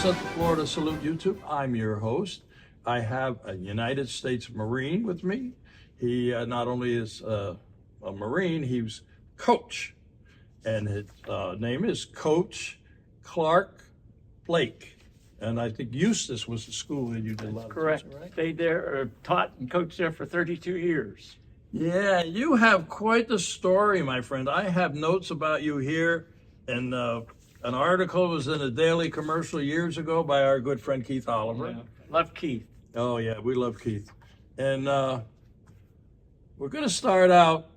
Central Florida Salute YouTube. I'm your host. I have a United States Marine with me. He not only is a Marine, he's coach, and his name is Coach Clark Blake. And I think Eustis was the school that you did a lot of. Correct. Teaching, right? Stayed there, or taught and coached there for 32 years. Yeah, you have quite the story, my friend. I have notes about you here, and an article was in a daily commercial years ago by our good friend Keith Oliver. Yeah. Love Keith. Oh yeah, we love Keith. And we're going to start out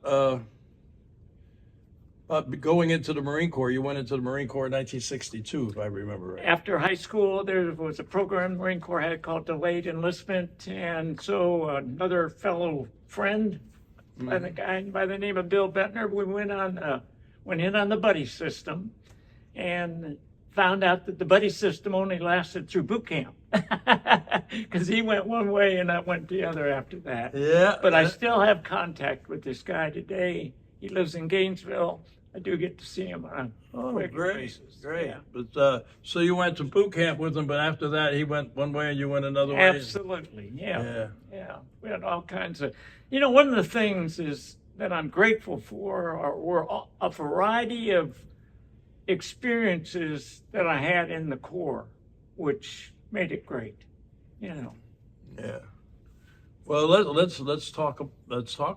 going into the Marine Corps. You went into the Marine Corps in 1962, if I remember right. After high school, there was a program the Marine Corps had called Delayed Enlistment. And so another fellow friend, by the guy by the name of Bill Bettner, we went in on the buddy system and found out that the buddy system only lasted through boot camp. Because he went one way and I went the other after that. Yeah. But I still have contact with this guy today. He lives in Gainesville. I do get to see him on regular basis. Great. Yeah. But so you went to boot camp with him, but after that he went one way and you went another way. Absolutely. Yeah. We had all kinds of, one of the things is that I'm grateful for were a variety of experiences that I had in the Corps, which made it great. Yeah. Well, let's talk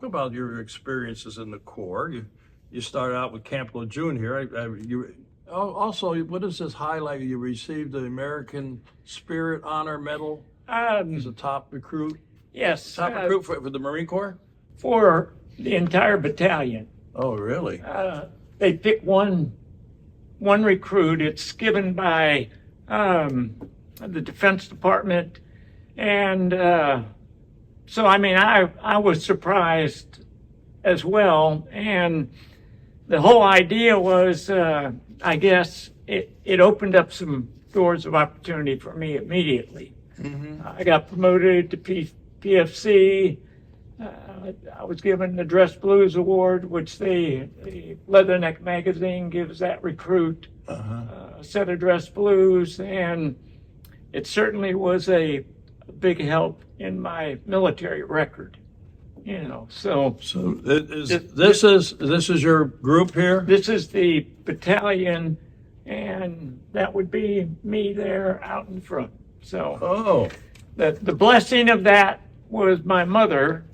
about your experiences in the Corps. You started out with Camp Lejeune here. Also, what is this highlight? You received the American Spirit Honor Medal as a top recruit. Yes. Top recruit for the Marine Corps? For the entire battalion. Oh, really? They pick one recruit. It's given by the Defense Department. And so, I was surprised as well. And the whole idea was, I guess, it opened up some doors of opportunity for me immediately. Mm-hmm. I got promoted to PFC. I was given the Dress Blues Award, which the Leatherneck magazine gives that recruit a set of Dress Blues. And it certainly was a big help in my military record. So this is your group here? This is the battalion, and that would be me there out in front. So the blessing of that was my mother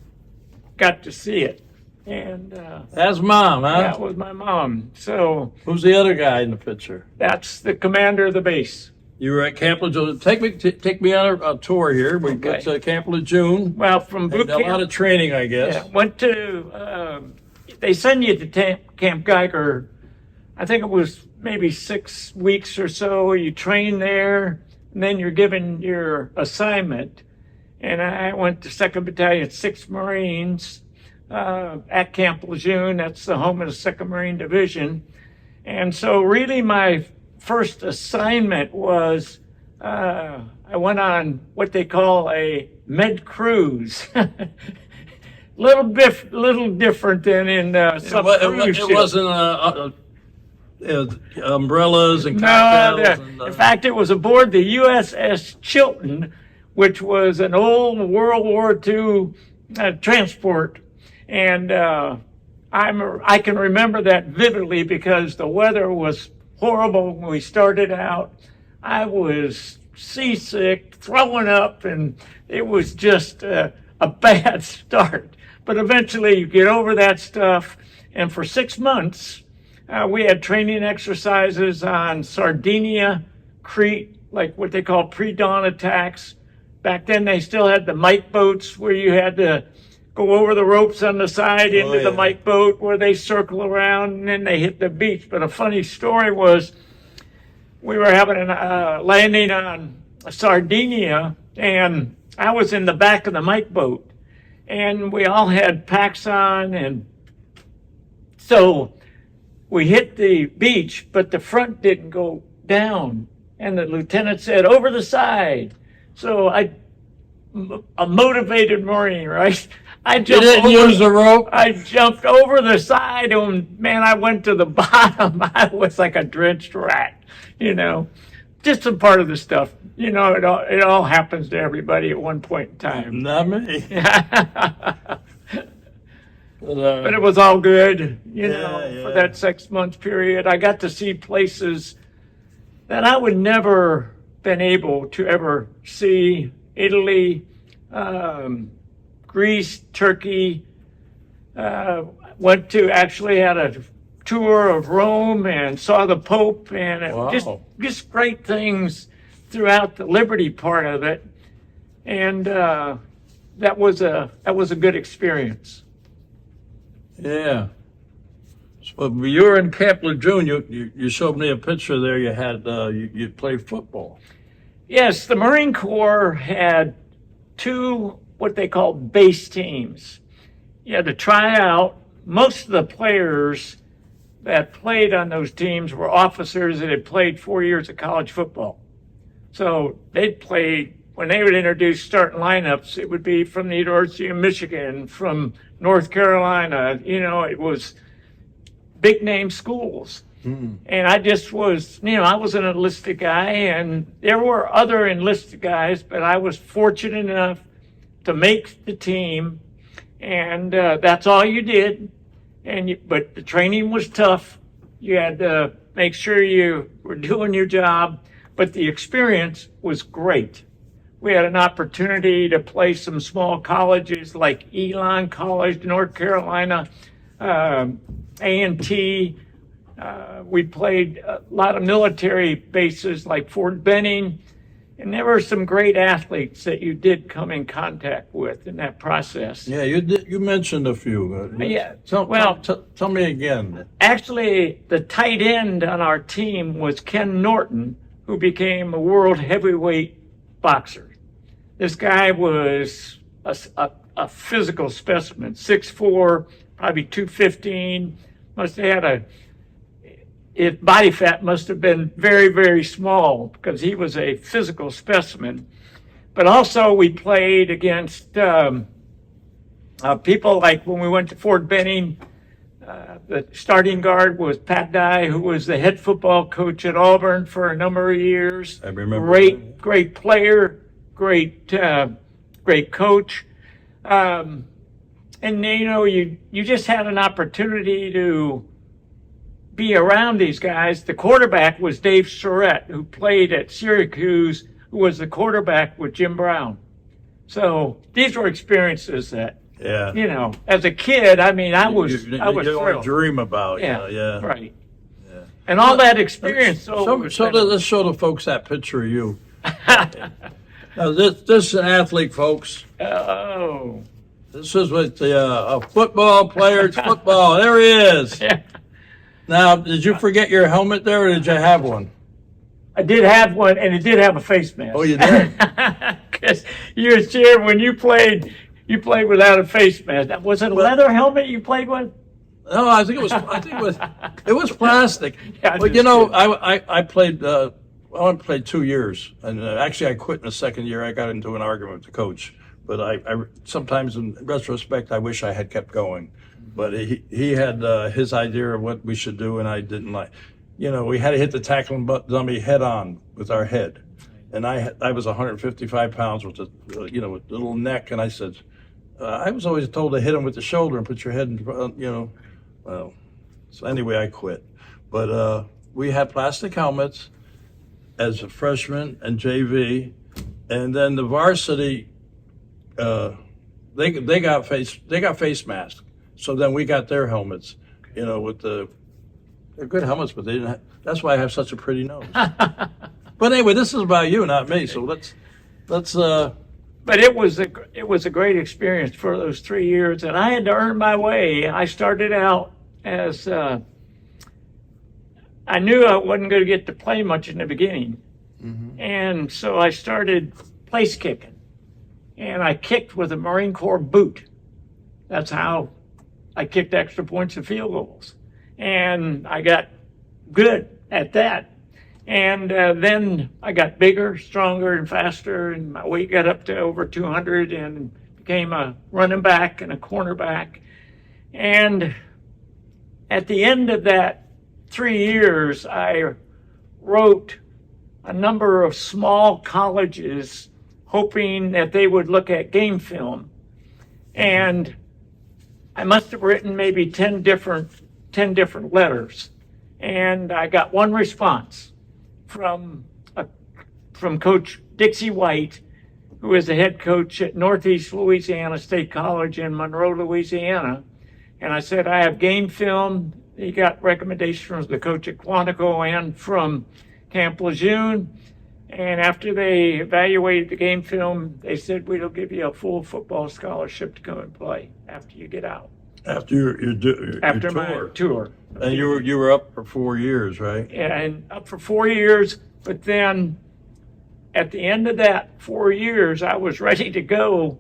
got to see it. And that's Mom, huh? That was my mom. So who's the other guy in the picture? That's the commander of the base. You were at Camp Lejeune. Take me on a tour here. We get to Camp Lejeune. Well, from boot camp, a lot of training, I guess. Yeah, went to. They send you to Camp Geiger. I think it was maybe 6 weeks or so. You train there, and then you're given your assignment. And I went to 2nd Battalion, 6th Marines at Camp Lejeune. That's the home of the 2nd Marine Division. And so, really, my first assignment was I went on what they call a med cruise. little different than in some cruise ships. It wasn't umbrellas and cocktails. No, in fact, it was aboard the USS Chilton, which was an old World War II transport. And I can remember that vividly because the weather was horrible when we started out. I was seasick, throwing up, and it was just a bad start. But eventually you get over that stuff. And for 6 months, we had training exercises on Sardinia, Crete, like what they call pre-dawn attacks. Back then they still had the Mike boats where you had to go over the ropes on the side into the Mike boat where they circle around and then they hit the beach. But a funny story was we were having a landing on Sardinia and I was in the back of the Mike boat and we all had packs on, and so we hit the beach, but the front didn't go down. And the lieutenant said, over the side. So a motivated Marine, right? I jumped. You didn't use the rope? I jumped over the side, and man, I went to the bottom. I was like a drenched rat, just a part of the stuff. You know, it all happens to everybody at one point in time. Not me. But it was all good, you Yeah, know, yeah. for that 6 month period. I got to see places that I would never been able to ever see. Italy, Greece, Turkey. Went to actually had a tour of Rome and saw the Pope, and it Wow. just great things throughout the Liberty part of it, and that was a good experience. Yeah. So when you were in Camp Lejeune, you showed me a picture there. You had you played football. Yes, the Marine Corps had two what they called base teams. You had to try out. Most of the players that played on those teams were officers that had played 4 years of college football. So they'd played, when they would introduce starting lineups, it would be from the University of Michigan, from North Carolina. You know, it was big name schools. And I just was, you know, I was an enlisted guy, and there were other enlisted guys, but I was fortunate enough to make the team, and that's all you did. But the training was tough. You had to make sure you were doing your job, but the experience was great. We had an opportunity to play some small colleges like Elon College, North Carolina, A&T. We played a lot of military bases like Fort Benning, and there were some great athletes that you did come in contact with in that process. Yeah, you did. You mentioned a few. Yeah, Tell me again. actually, the tight end on our team was Ken Norton, who became a world heavyweight boxer. This guy was a physical specimen, 6'4", probably 215. Must have had his body fat must have been very, very small because he was a physical specimen. But also we played against people like when we went to Fort Benning, the starting guard was Pat Dye, who was the head football coach at Auburn for a number of years. I remember. Great player, great coach. And you know, you just had an opportunity to be around these guys. The quarterback was Dave Surratt, who played at Syracuse, who was the quarterback with Jim Brown. So these were experiences that, Yeah. you know, as a kid, I mean, I was You thrilled. dream about. Yeah, Yeah. right. And all that experience. So let's show the folks that picture of you. Now this is an athlete, folks. Oh. This is what a football player. It's football. There he is. Yeah. Now, did you forget your helmet there, or did you have one? I did have one, and it did have a face mask. Oh, you did? Because you were sure when you played without a face mask. Was it a leather helmet you played with? No, I think it was plastic. Yeah, But you know, I played. I only played 2 years, and actually I quit in the second year. I got into an argument with the coach. But I sometimes, in retrospect, I wish I had kept going. But he had his idea of what we should do, and I didn't like. You know, we had to hit the tackling dummy head on with our head, and I was 155 pounds with the with the little neck, and I said, I was always told to hit him with the shoulder and put your head in front, Well, so anyway, I quit. But we had plastic helmets as a freshman and JV, and then the varsity. They got face masks. So then we got their helmets, with they're good helmets, but they didn't have, that's why I have such a pretty nose. But anyway, this is about you, not me. So let's. But it was a great experience for those 3 years, and I had to earn my way. I started out as I knew I wasn't going to get to play much in the beginning, and so I started place kicking, and I kicked with a Marine Corps boot. That's how I kicked extra points and field goals, and I got good at that. And then I got bigger, stronger, and faster, and my weight got up to over 200 and became a running back and a cornerback. And at the end of that 3 years, I wrote a number of small colleges hoping that they would look at game film. And I must have written maybe 10 different letters. And I got one response from Coach Dixie White, who is the head coach at Northeast Louisiana State College in Monroe, Louisiana. And I said, I have game film. He got recommendations from the coach at Quantico and from Camp Lejeune. And after they evaluated the game film, they said, we'll give you a full football scholarship to come and play after you get out. After your After tour. my tour. And you were up for 4 years, right? And up for 4 years, but then at the end of that 4 years, I was ready to go.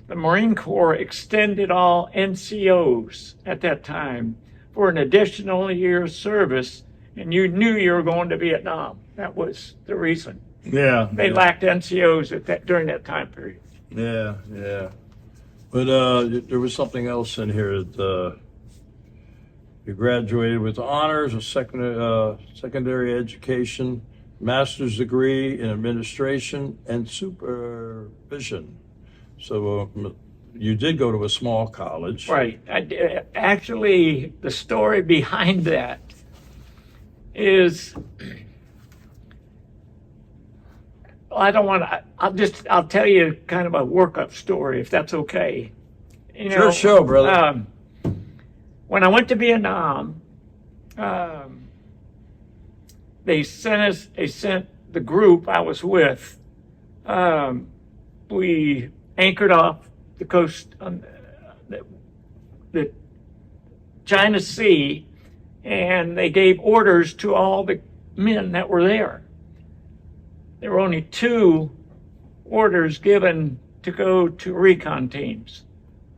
The Marine Corps extended all NCOs at that time for an additional year of service, and you knew you were going to Vietnam. That was the reason. Yeah. They lacked NCOs during that time period. Yeah, yeah. But there was something else in here that you graduated with honors, a secondary education, master's degree in administration and supervision. So you did go to a small college. Right. Actually, the story behind that is, I'll tell you kind of a workup story, if that's okay. You know, Sure, show, brother. When I went to Vietnam, they sent the group I was with, we anchored off the coast on the China Sea, and they gave orders to all the men that were there. There were only 2 orders given to go to recon teams.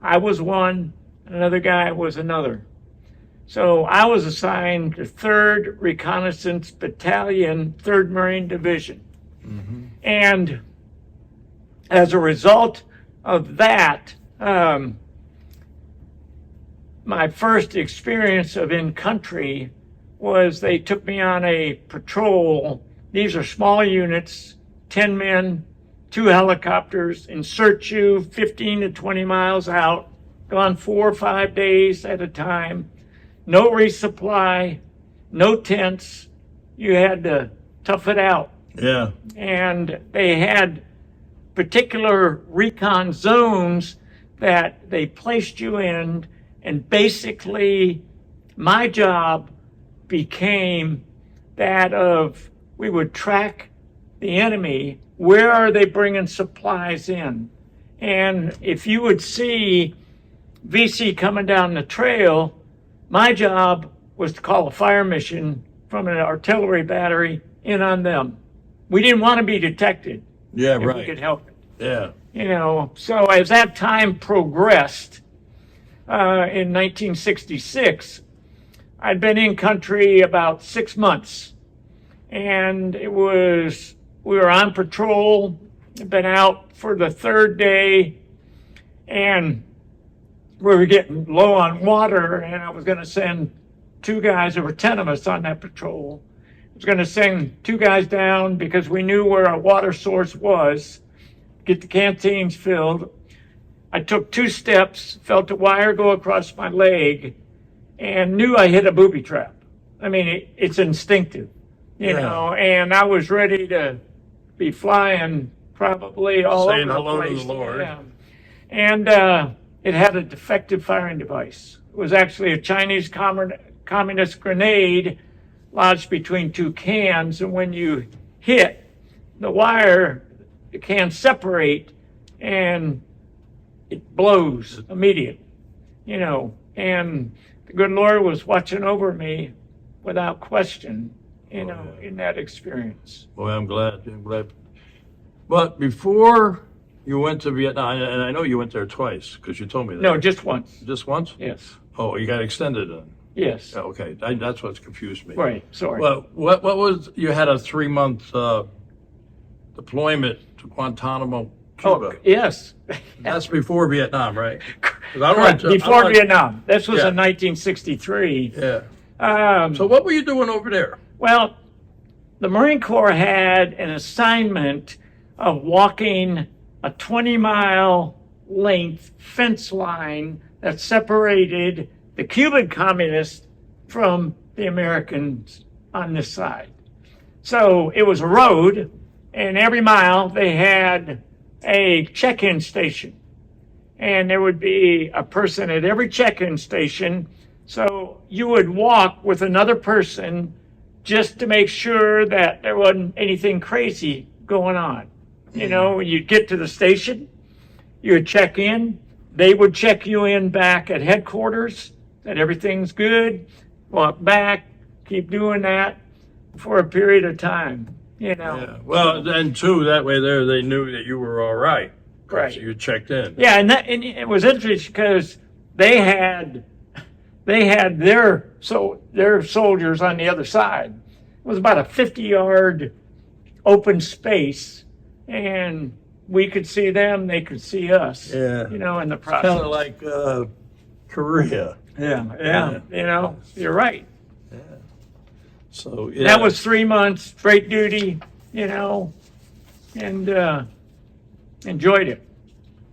I was one, another guy was another. So I was assigned to 3rd Reconnaissance Battalion, 3rd Marine Division. Mm-hmm. And as a result of that, my first experience of in-country was they took me on a patrol. These are small units, 10 men, 2 helicopters, insert you 15 to 20 miles out, gone 4 or 5 days at a time, no resupply, no tents. You had to tough it out. Yeah. And they had particular recon zones that they placed you in, and basically my job became that of, we would track the enemy. Where are they bringing supplies in? And if you would see VC coming down the trail, my job was to call a fire mission from an artillery battery in on them. We didn't want to be detected. Yeah, if right. we could help it. Yeah. You know, so as that time progressed, in 1966, I'd been in country about 6 months, and we were on patrol, been out for the 3rd day, and we were getting low on water, and I was going to send 2 guys. There were 10 of us on that patrol. I was going to send 2 guys down because we knew where our water source was, get the canteens filled. I took 2 steps, felt a wire go across my leg, and knew I hit a booby trap. I mean, it's instinctive, you know, and I was ready to be flying probably all Saying over hello the to place. the Lord. Yeah. And it had a defective firing device. It was actually a Chinese communist grenade lodged between 2 cans, and when you hit the wire, the cans separate, and it blows immediately, you know. And the good Lord was watching over me without question, you know, in that experience. Boy, I'm glad. But before you went to Vietnam, and I know you went there twice because you told me that. No, just once. Just once? Yes. Oh, you got extended then. Yes. Yeah, okay, that's what's confused me. Right. Sorry. Well, what was, you had a 3-month deployment to Guantanamo, Cuba. Oh, yes. That's before Vietnam, right? 'Cause I don't Correct. like to- Before I don't like- Vietnam. This was Yeah. in 1963. Yeah. So what were you doing over there? Well, the Marine Corps had an assignment of walking a 20-mile length fence line that separated the Cuban communists from the Americans on this side. So it was a road, and every mile they had a check-in station. And there would be a person at every check-in station. So you would walk with another person just to make sure that there wasn't anything crazy going on. You know, when you'd get to the station, you would check in. They would check you in back at headquarters, that everything's good. Walk back, keep doing that for a period of time, you know. Yeah. Well, then too, that way there they knew that you were all right. Right. So you checked in. Yeah, and it was interesting because they had their soldiers on the other side. It was about a 50-yard open space, and we could see them, they could see us. Yeah. You know, in the process. Kind of like Korea. Yeah. You know, you're right. So yeah. That was 3 months straight duty, you know, and enjoyed it.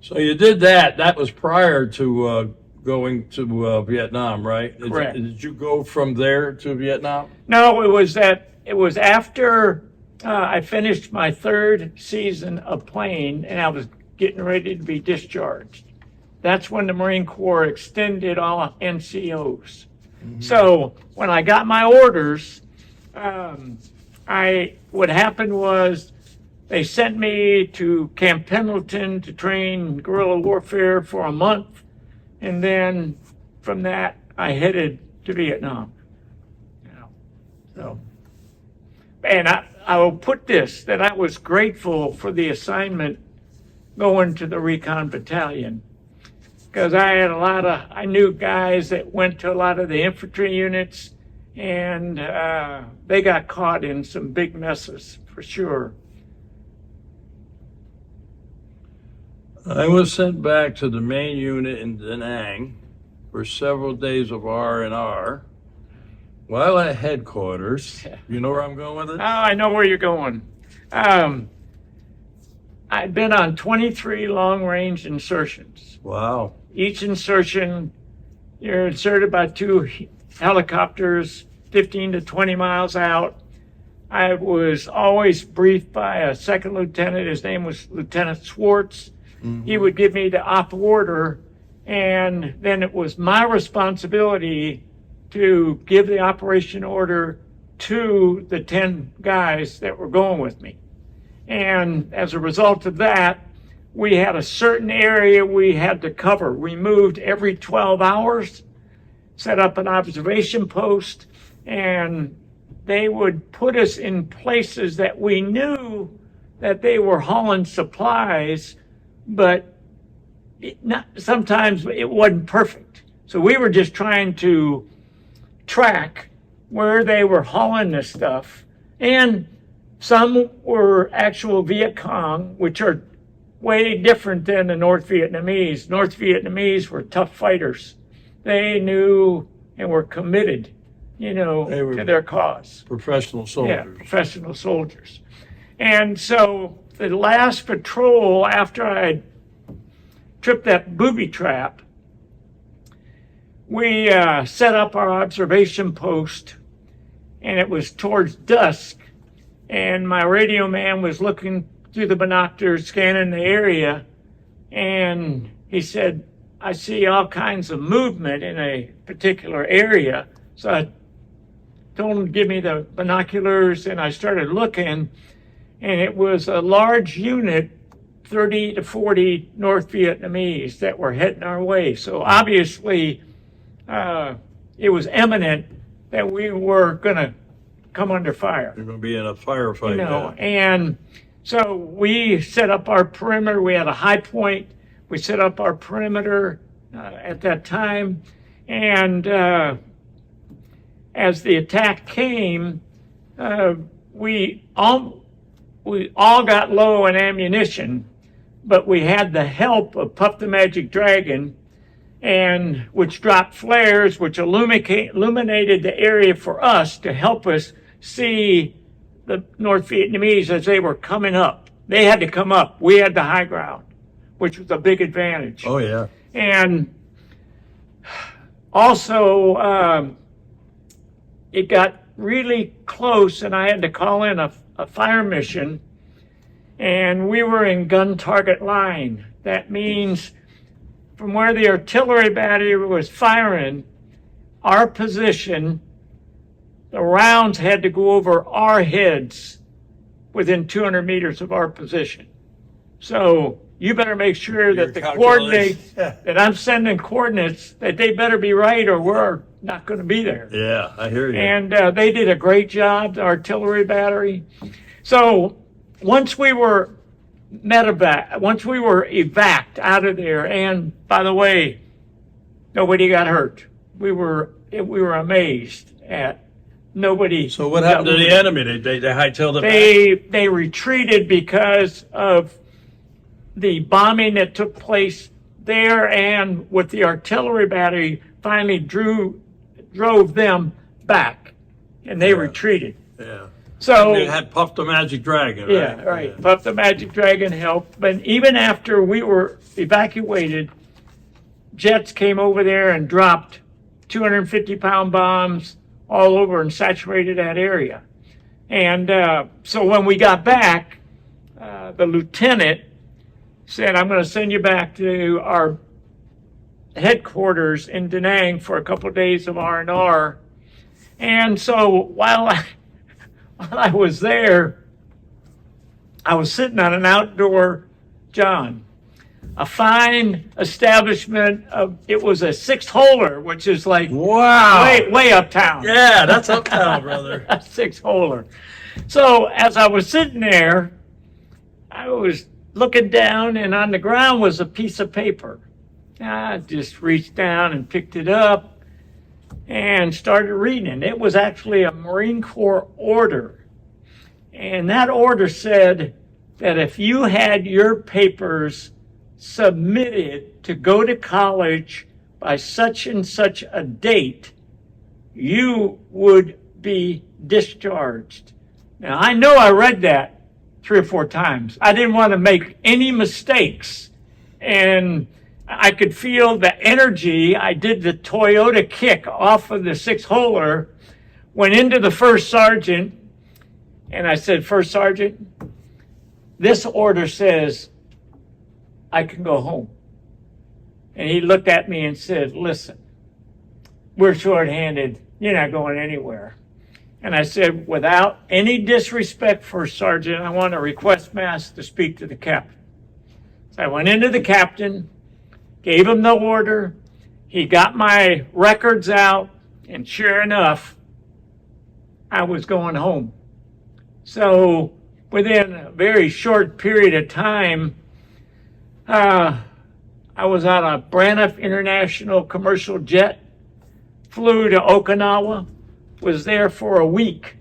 So you did that. That was prior to going to Vietnam, right? Correct. Did you go from there to Vietnam? No, it was after I finished my 3rd season of playing and I was getting ready to be discharged. That's when the Marine Corps extended all NCOs. Mm-hmm. So when I got my orders, what happened was they sent me to Camp Pendleton to train guerrilla warfare for a month. And then from that, I headed to Vietnam. You know, so, and I will put this, that I was grateful for the assignment going to the Recon Battalion. Because I knew guys that went to a lot of the infantry units, and they got caught in some big messes, for sure. I was sent back to the main unit in Da Nang for several days of R&R. While at headquarters, you know where I'm going with it? Oh, I know where you're going. I'd been on 23 long-range insertions. Wow. Each insertion, you're inserted by 2 helicopters, 15 to 20 miles out. I was always briefed by a second lieutenant. His name was Lieutenant Swartz. Mm-hmm. He would give me the op order, and then it was my responsibility to give the operation order to the 10 guys that were going with me. And as a result of that, we had a certain area we had to cover. We moved every 12 hours, set up an observation post, and they would put us in places that we knew that they were hauling supplies, but sometimes it wasn't perfect. So we were just trying to track where they were hauling this stuff. And some were actual Viet Cong, which are way different than the North Vietnamese. North Vietnamese were tough fighters. They knew and were committed, to their cause. Professional soldiers. Yeah, professional soldiers. And so the last patrol after I tripped that booby trap, we set up our observation post, and it was towards dusk, and my radio man was looking through the binoculars, scanning the area, and he said, I see all kinds of movement in a particular area. So I told him to give me the binoculars, and I started looking, and it was a large unit, 30 to 40 North Vietnamese that were heading our way. So obviously, it was imminent that we were going to come under fire. You're going to be in a firefight. And so we set up our perimeter. We had a high point. We set up our perimeter at that time. And as the attack came, we all got low on ammunition, but we had the help of Puff the Magic Dragon, and which dropped flares, which illuminated the area for us to help us see the North Vietnamese as they were coming up. They had to come up. We had the high ground, which was a big advantage. Oh, yeah. And also, it got really close, and I had to call in a fire mission, and we were in gun target line. That means from where the artillery battery was firing, our position, the rounds had to go over our heads within 200 meters of our position. So you better make sure that the coordinates, that I'm sending coordinates, that they better be right or we're not going to be there. Yeah, I hear you. And they did a great job, the artillery battery. So once we were once we were evac'd out of there, and by the way, nobody got hurt. We were amazed at nobody. So what happened to the enemy? They hightailed it back? They retreated because of the bombing that took place there, and with the artillery battery finally drove them back, and they retreated. Yeah. So they had Puff the Magic Dragon, right? Yeah, right. Yeah. Puff the Magic Dragon helped. But even after we were evacuated, jets came over there and dropped 250-pound bombs all over and saturated that area. And so when we got back, the lieutenant said, I'm going to send you back to our headquarters in Da Nang for a couple of days of R&R. And so while I was there, I was sitting on an outdoor john, a fine establishment. It was a 6-holer, which is like way uptown. Yeah, that's uptown, brother. A 6-holer. So as I was sitting there, I was looking down, and on the ground was a piece of paper. I just reached down and picked it up and started reading. It was actually a Marine Corps order. And that order said that if you had your papers submitted to go to college by such and such a date, you would be discharged. Now, I know I read that 3 or 4 times. I didn't want to make any mistakes. And I could feel the energy. I did the Toyota kick off of the 6-holer, went into the first sergeant, and I said, First Sergeant, this order says I can go home. And he looked at me and said, listen, we're shorthanded. You're not going anywhere. And I said, without any disrespect, First Sergeant, I want a request mass to speak to the captain. So I went into the captain, gave him the order. He got my records out, and sure enough, I was going home. So within a very short period of time, I was on a Braniff International commercial jet, flew to Okinawa, was there for a week,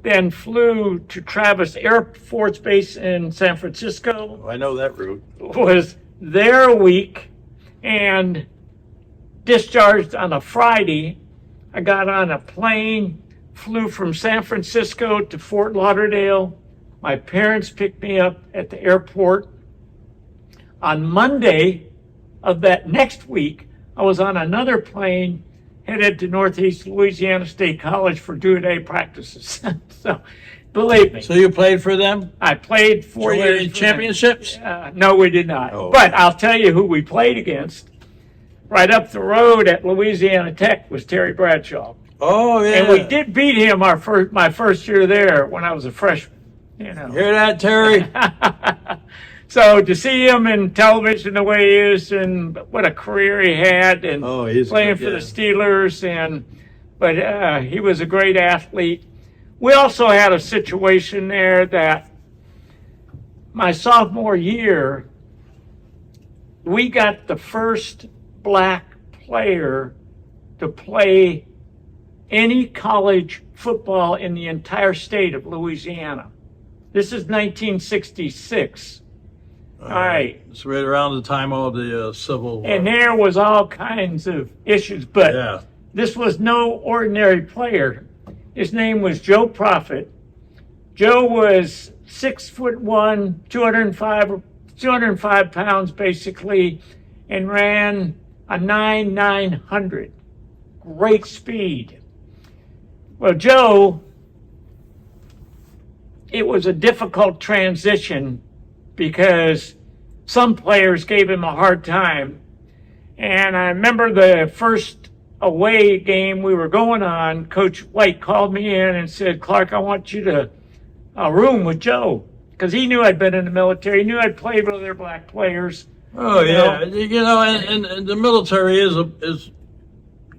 then flew to Travis Air Force Base in San Francisco. I know that route. Was there a week and discharged on a Friday. I got on a plane, flew from San Francisco to Fort Lauderdale. My parents picked me up at the airport. On Monday of that next week, I was on another plane headed to Northeast Louisiana State College for do-a-day practices. So, believe me. So you played for them? I played 4 years. In championships? No, we did not. Oh. But I'll tell you who we played against. Right up the road at Louisiana Tech was Terry Bradshaw. Oh, yeah. And we did beat him my first year there when I was a freshman. You know. Hear that, Terry? So to see him in television the way he is, and what a career he had, and he's playing for the Steelers, but he was a great athlete. We also had a situation there that my sophomore year, we got the first black player to play any college football in the entire state of Louisiana. This is 1966. All right. It's right around the time of the Civil War. And there was all kinds of issues, but this was no ordinary player. His name was Joe Profit. Joe was 6'1", 205 pounds basically, and ran a 9,900. Great speed. Well, Joe, it was a difficult transition because some players gave him a hard time. And I remember the first away game we were going on, Coach White called me in and said, "Clark, I want you to room with Joe." Because he knew I'd been in the military, he knew I'd played with other black players. Oh, yeah. And the military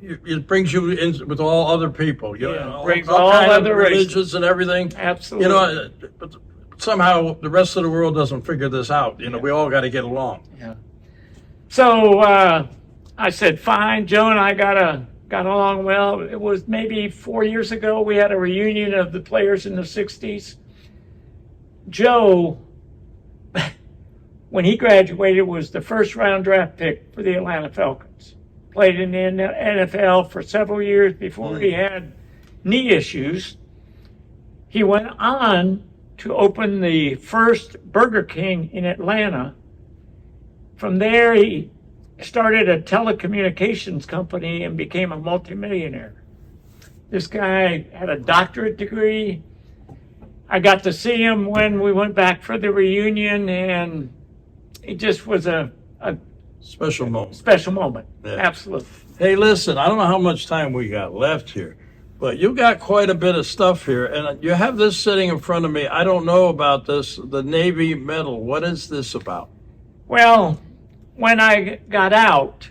it brings you in with all other people. Brings all all kind of other religions and everything. Absolutely. But somehow the rest of the world doesn't figure this out. We all got to get along. Yeah. So I said, fine. Joe and I got along well. It was maybe 4 years ago. We had a reunion of the players in the 60s. Joe, when he graduated, was the first round draft pick for the Atlanta Falcons. Played in the NFL for several years before he had knee issues. He went on to open the first Burger King in Atlanta. From there, he started a telecommunications company and became a multimillionaire. This guy had a doctorate degree. I got to see him when we went back for the reunion, and it just was a special moment. Special moment. Yeah. Absolutely. Hey, listen, I don't know how much time we got left here, but you got quite a bit of stuff here, and you have this sitting in front of me. I don't know about this, the Navy medal. What is this about? Well, when I got out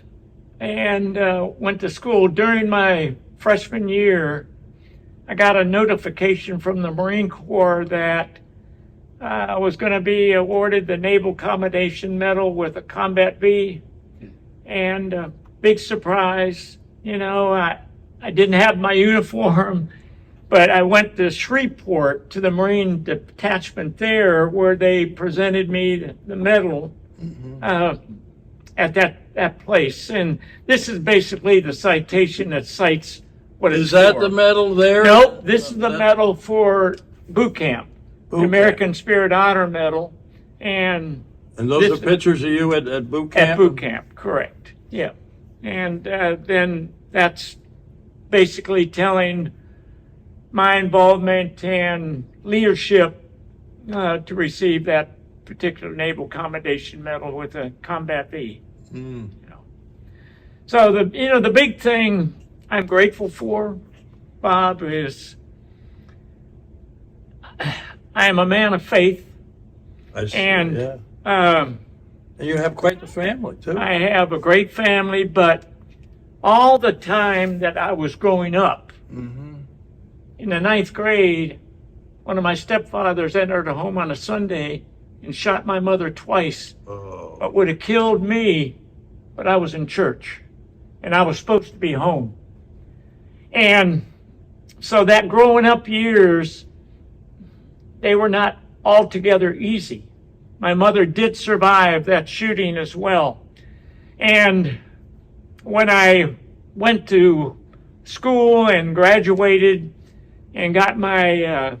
and went to school during my freshman year, I got a notification from the Marine Corps that I was going to be awarded the Naval Commendation Medal with a Combat V. And big surprise, I didn't have my uniform, but I went to Shreveport to the Marine detachment there where they presented me the medal at that place. And this is basically the citation that cites what it's Is that for. the medal there? Nope, this is the medal for boot camp, the American Spirit Honor Medal. And those are pictures of you at boot camp? At boot camp, correct. Yeah. And then that's basically telling my involvement and leadership to receive that particular Naval Commendation Medal with a Combat V. So the big thing I'm grateful for, Bob, is I am a man of faith. I see, and yeah. And you have quite the family, too. I have a great family, but all the time that I was growing up, in the 9th grade, one of my stepfathers entered a home on a Sunday and shot my mother twice. Oh. What would have killed me, but I was in church, and I was supposed to be home. And so that growing up years, they were not altogether easy. My mother did survive that shooting as well. And when I went to school and graduated and got my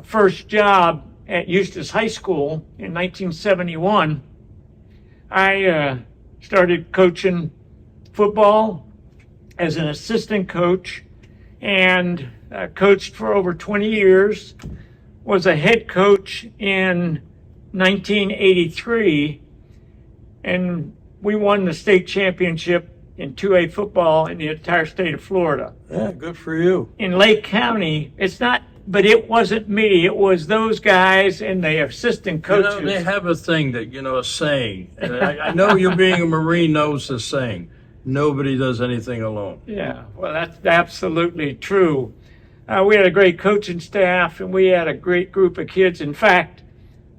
first job at Eustis High School in 1971, I started coaching football as an assistant coach and coached for over 20 years, was a head coach in 1983, and we won the state championship in 2A football in the entire state of Florida. Yeah, good for you. In Lake County, but it wasn't me, it was those guys and the assistant coaches. They have a thing that, a saying, and I know you being a Marine knows this saying, nobody does anything alone. Yeah, well, that's absolutely true. We had a great coaching staff, and we had a great group of kids. In fact,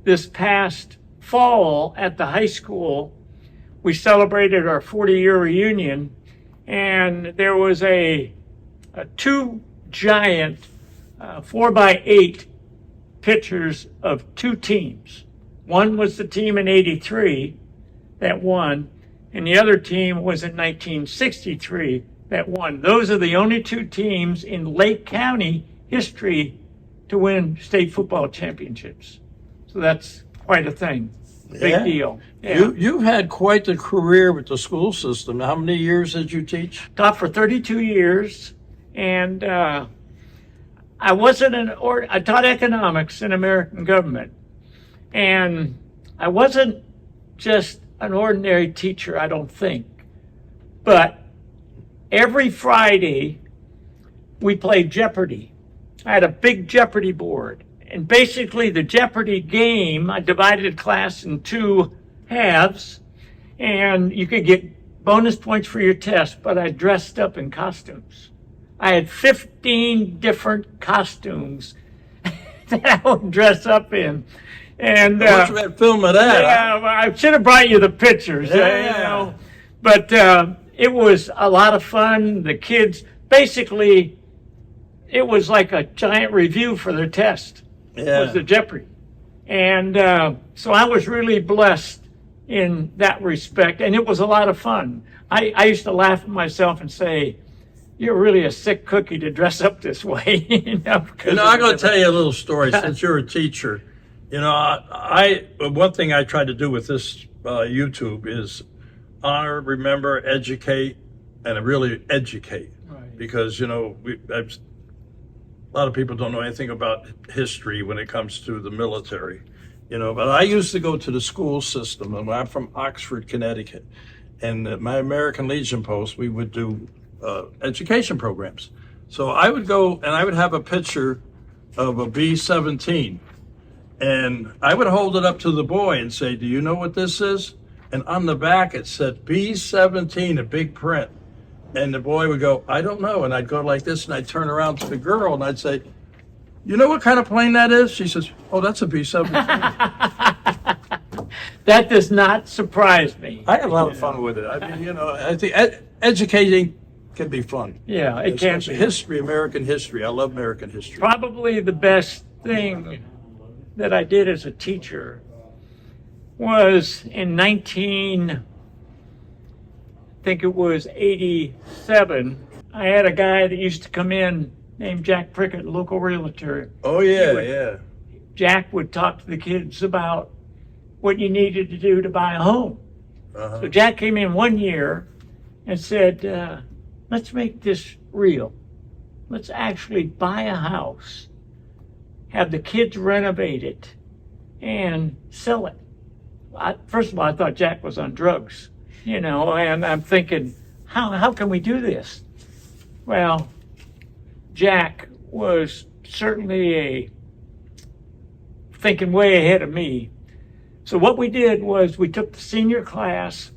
this past fall at the high school, we celebrated our 40-year reunion, and there was a two giant 4x8 pictures of two teams. One was the team in '83 that won, and the other team was in 1963 that won. Those are the only two teams in Lake County history to win state football championships. So that's quite a thing. Big Yeah. deal. Yeah. You've had quite the career with the school system. How many years did you teach? Taught for 32 years, and I wasn't I taught economics in American government, and I wasn't just an ordinary teacher, I don't think, but every Friday we played Jeopardy. I had a big Jeopardy board, and basically the Jeopardy game, I divided class in two halves, and you could get bonus points for your test, but I dressed up in costumes. I had 15 different costumes that I would dress up in. And I wish we had film of that. yeah, well, I should have brought you the pictures. Yeah. But it was a lot of fun. The kids, basically, it was like a giant review for their test. Yeah. Was the Jeopardy. And so I was really blessed in that respect, and it was a lot of fun. I used to laugh at myself and say, "You're really a sick cookie to dress up this way." I'm going to tell you a little story since you're a teacher. One thing I try to do with this YouTube is honor, remember, educate, and really educate. Right. Because, a lot of people don't know anything about history when it comes to the military. But I used to go to the school system, and I'm from Oxford, Connecticut. And at my American Legion post, we would do education programs. So I would go and I would have a picture of a B-17. And I would hold it up to the boy and say, "Do you know what this is?" And on the back it said B-17 in big print. And the boy would go, "I don't know." And I'd go like this, and I'd turn around to the girl and I'd say, "You know what kind of plane that is?" She says, "Oh, that's a B-17. That does not surprise me. I had a lot of fun with it. I mean, I think educating can be fun. Yeah, it can Especially be. history, American history. I love American history. Probably the best thing that I did as a teacher was in 87. I had a guy that used to come in named Jack Prickett, local realtor. Oh, yeah, would- yeah. Jack would talk to the kids about what you needed to do to buy a home. Uh-huh. So Jack came in one year and said, let's make this real. Let's actually buy a house, have the kids renovate it, and sell it. First of all, I thought Jack was on drugs, and I'm thinking, how can we do this? Well, Jack was certainly thinking way ahead of me. So what we did was we took the senior class.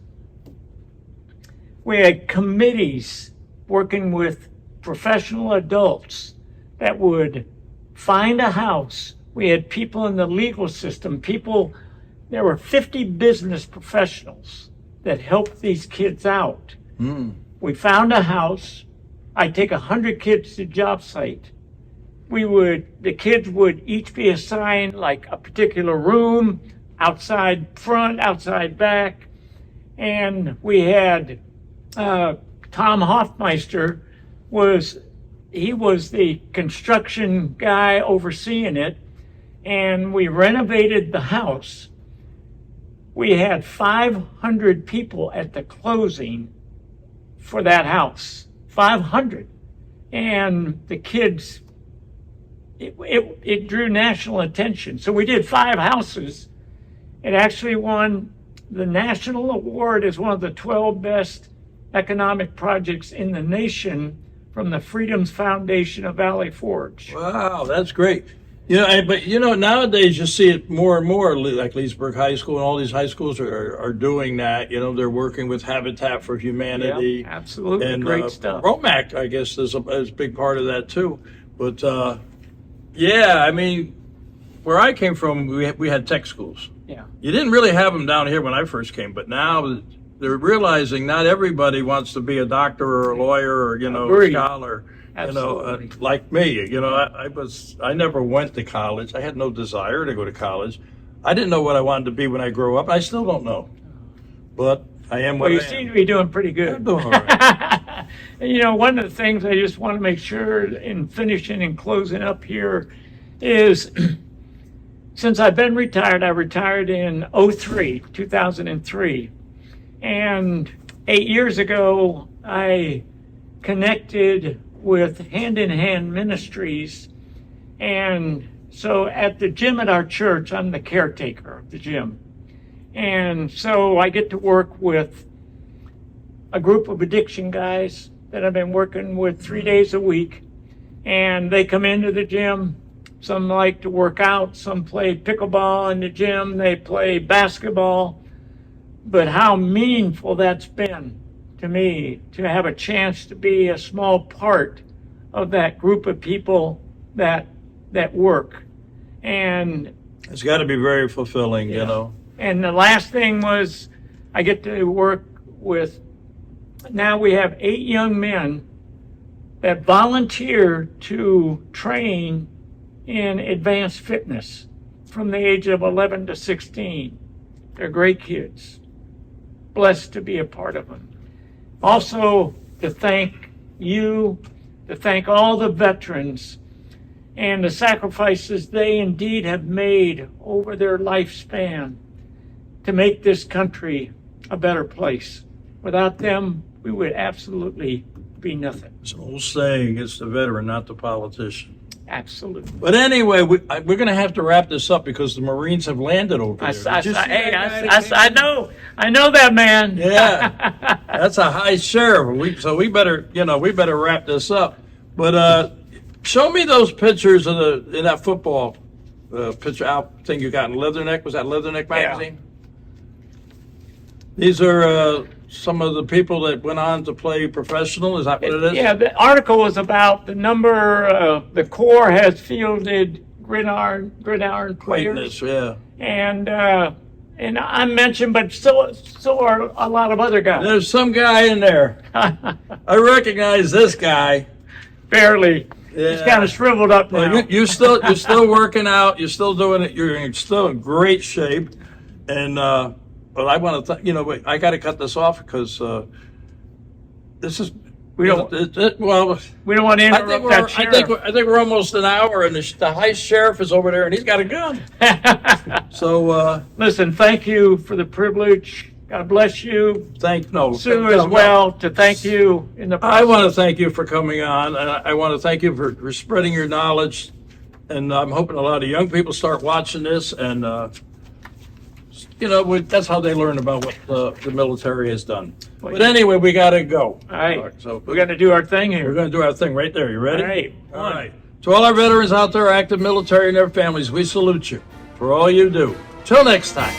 We had committees working with professional adults that would find a house. We had people in the legal system, there were 50 business professionals that helped these kids out. We found a house. I'd take 100 kids to the job site. The kids would each be assigned like a particular room, outside front, outside back. And we had Tom Hoffmeister was the construction guy overseeing it. And we renovated the house. We had 500 people at the closing for that house. 500. And the kids, it drew national attention. So we did 5 houses. It actually won the national award as one of the 12 best economic projects in the nation from the Freedoms Foundation of Valley Forge. Wow, that's great. But nowadays you see it more and more, like Leesburg High School and all these high schools are doing that. They're working with Habitat for Humanity. Yeah, absolutely, And great stuff. Romac, I guess, is a big part of that too. But where I came from, we had tech schools. Yeah. You didn't really have them down here when I first came, but now they're realizing not everybody wants to be a doctor or a lawyer or a Agreed. scholar. Absolutely. Like me, I never went to college. I had no desire to go to college. I didn't know what I wanted to be when I grow up. I still don't know, but I am what Well, you I am. seem to be doing pretty good. I'm doing all right. And, one of the things I just want to make sure in finishing and closing up here is since I've been retired, I retired in 2003. And 8 years ago, I connected with Hand in Hand Ministries. And so at the gym at our church, I'm the caretaker of the gym. And so I get to work with a group of addiction guys that I've been working with 3 days a week. And they come into the gym. Some like to work out. Some play pickleball in the gym. They play basketball. But how meaningful that's been to me to have a chance to be a small part of that group of people that work. And It's got to be very fulfilling, you know. and the last thing was I get to work with, now we have 8 young men that volunteer to train in advanced fitness from the age of 11 to 16. They're great kids. Blessed to be a part of them. Also, to thank you, to thank all the veterans and the sacrifices they indeed have made over their lifespan to make this country a better place. Without them, we would absolutely be nothing. It's an old saying, it's the veteran, not the politician. Absolutely. But anyway, we're going to have to wrap this up because the Marines have landed over there. Did you see that guy that came in? I know that man. Yeah, that's a high sheriff. So we better wrap this up. But show me those pictures of in that football picture out thing you got in Leatherneck. Was that Leatherneck magazine? These are some of the people that went on to play professional. Is that what it is? Yeah, the article was about the number the Corps has fielded gridiron players. Greatness, yeah. And I mentioned, but so are a lot of other guys. There's some guy in there. I recognize this guy. Barely. He's Yeah. kind of shriveled up now. Well, you're still working out. You're still doing it. You're still in great shape. And but I want to, wait, I got to cut this off because this is. We don't well, we don't want to interrupt that sheriff. I think we're almost an hour, and the high sheriff is over there, and he's got a gun. So Listen, thank you for the privilege. God bless you. Sue as well, to thank you in the I want to thank you for coming on, and I want to thank you for spreading your knowledge. And I'm hoping a lot of young people start watching this, and that's how they learn about what the military has done. But anyway, we got to go. All right. So We're going to do our thing we're here. going to do our thing right there. You ready? All right. All right. To all our veterans out there, active military and their families, we salute you for all you do. Till next time.